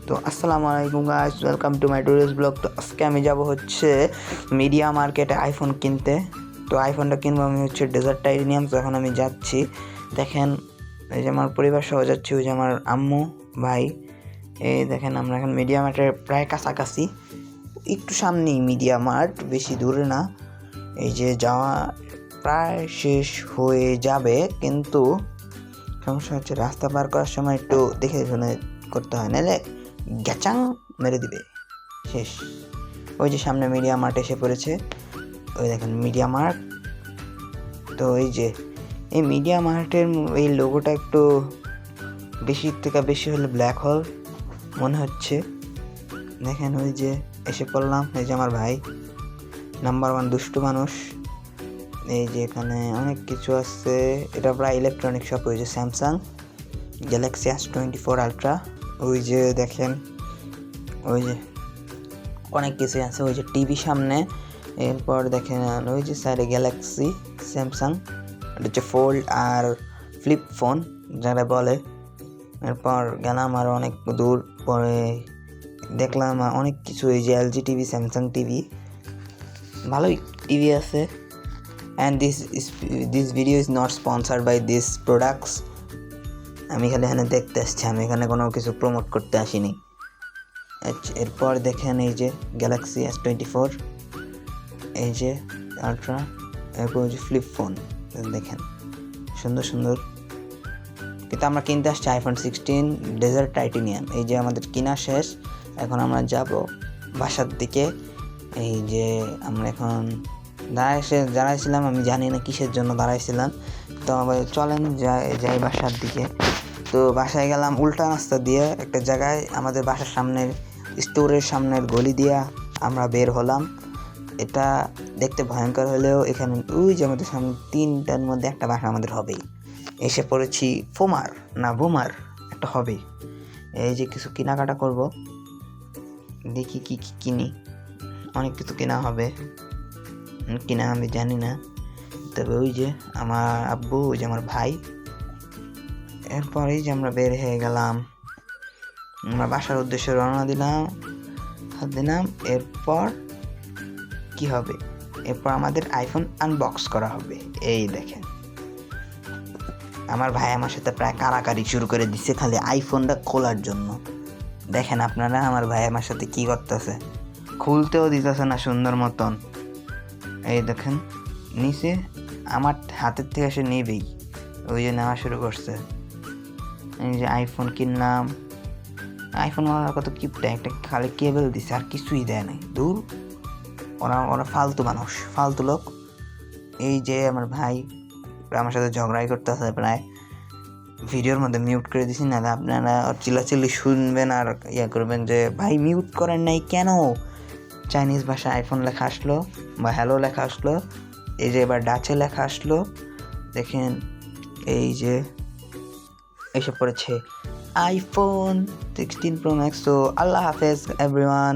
তো আসসালামু আলাইকুম guys, welcome to my today's blog. তো আজকে আমি যাব হচ্ছে মিডিয়া মার্কেটে আইফোন কিনতে। তো আইফোনটা কিনবো আমি হচ্ছে ডেজার্ট টাইটেনিয়াম। তো এখন আমি যাচ্ছি, দেখেন এই যে আমার পরিবার সহ যাচ্ছি, ওই যে আমার আম্মু ভাই। এই দেখেন আমরা এখন মিডিয়া মার্টের প্রায় কাছাকাছি, একটু সামনেই মিডিয়া মার্ট, বেশি দূরে না। এই যে যাওয়া প্রায় শেষ হয়ে যাবে, কিন্তু সমস্যা হচ্ছে রাস্তা পার করার সময় একটু দেখে শুনে করতে হয়, নাহলে গ্যাচাং মেরে দিবে, শেষ। ওই যে সামনে মিডিয়া মার্ট এসে পড়েছে, ওই দেখেন মিডিয়া মার্ট। তো এই যে এই মিডিয়া মার্টের এই লোগোটা একটু বেশি থেকে বেশি হলে ব্ল্যাক হোল মনে হচ্ছে। দেখেন ওই যে এসে পড়লাম, এই যে আমার ভাই নাম্বার 1 দুষ্টু মানুষ। এই যে এখানে অনেক কিছু আছে, এটা প্রায় ইলেকট্রনিক শপ। ওই যে স্যামসাং গ্যালাক্সি S24 আলট্রা, ওই যে দেখেন ওই যে অনেক কিছু আছে। ওই যে টিভি সামনে, এরপর দেখেন ওই যে সাইডে গ্যালাক্সি স্যামসাং, এটা হচ্ছে ফোল্ড আর ফ্লিপ ফোন যারা বলে। এরপর গেলাম আর অনেক দূর, পরে দেখলাম অনেক কিছু, এই যে LG টিভি, স্যামসাং টিভি, ভালোই টিভি আছে। And this video is not sponsored by this products. আমি খালি এখানে দেখতে আসছি, আমি এখানে কোনো কিছু প্রমোট করতে আসিনি। এরপর দেখেন এই যে গ্যালাক্সি S24, এই যে আলট্রা, এরপর ওই যে ফ্লিপ ফোন দেখেন, সুন্দর সুন্দর। কিন্তু আমরা কিনতে আসছি iPhone 16 ডেজার্ট টাইটেনিয়াম। এই যে আমাদের কিনা শেষ, এখন আমরা যাব বাসার দিকে। এই যে আমরা এখন দাঁড়াইছিলাম, আমি জানি না কিসের জন্য দাঁড়াইছিলাম। তো আবার চলেন যাই বাসার দিকে। তো বাসায় গেলাম উল্টা রাস্তা দিয়ে, একটা জায়গায় আমাদের বাসার সামনের স্টোরের সামনের গলি দিয়ে আমরা বের হলাম। এটা দেখতে ভয়ঙ্কর হলেও এখানে ওই যে আমাদের সামনে 3টার মধ্যে একটা বাসা আমাদের হবেই। এসে পড়েছি বোমার একটা হবেই। এই যে কিছু কেনাকাটা করব, দেখি কি কিনি। অনেক কিছু কেনা হবে, কিনা আমি জানি না। তবে ওই যে আমার আব্বু, ওই যে আমার ভাই। এরপর এই যে আমরা বের হয়ে গেলাম, আমরা বাসার উদ্দেশ্যে রওনা দিলাম। এরপর কি হবে? এরপর আমাদের আইফোন আনবক্স করা হবে। এই দেখেন আমার ভাই আমার সাথে প্রায় কারাকারি শুরু করে দিচ্ছে খালি আইফোনটা খোলার জন্য। দেখেন আপনারা আমার ভাই আমার সাথে কি করতেছে, খুলতেও দিতেছে না সুন্দর মতন। এই দেখেন নিচে আমার হাতের থেকে সে নেবেই, ওই যে নেওয়া শুরু করছে। এই যে আইফোন কিনলাম, আইফোন ওরা কত কিপটা, একটা খালি কেবল দিছে আর কিছুই দেয় নাই। দূর, ওরা ফালতু মানুষ, ফালতু লোক। এই যে আমার ভাই আমার সাথে ঝগড়াই করতেছে, প্রায় ভিডিওর মধ্যে মিউট করে দিছি, না আপনারা চিল্লাচিল্লি শুনবেন আর করবেন যে ভাই মিউট করেন নাই কেন। চাইনিজ ভাষায় আইফোন লেখা আসলো বা হ্যালো লেখা আসলো, এই যে এবার ডাচে লেখা আসলো। দেখেন এই যে এসে পড়েছে iPhone 16 Pro Max। তো আল্লাহ হাফেজ এভরিওয়ান।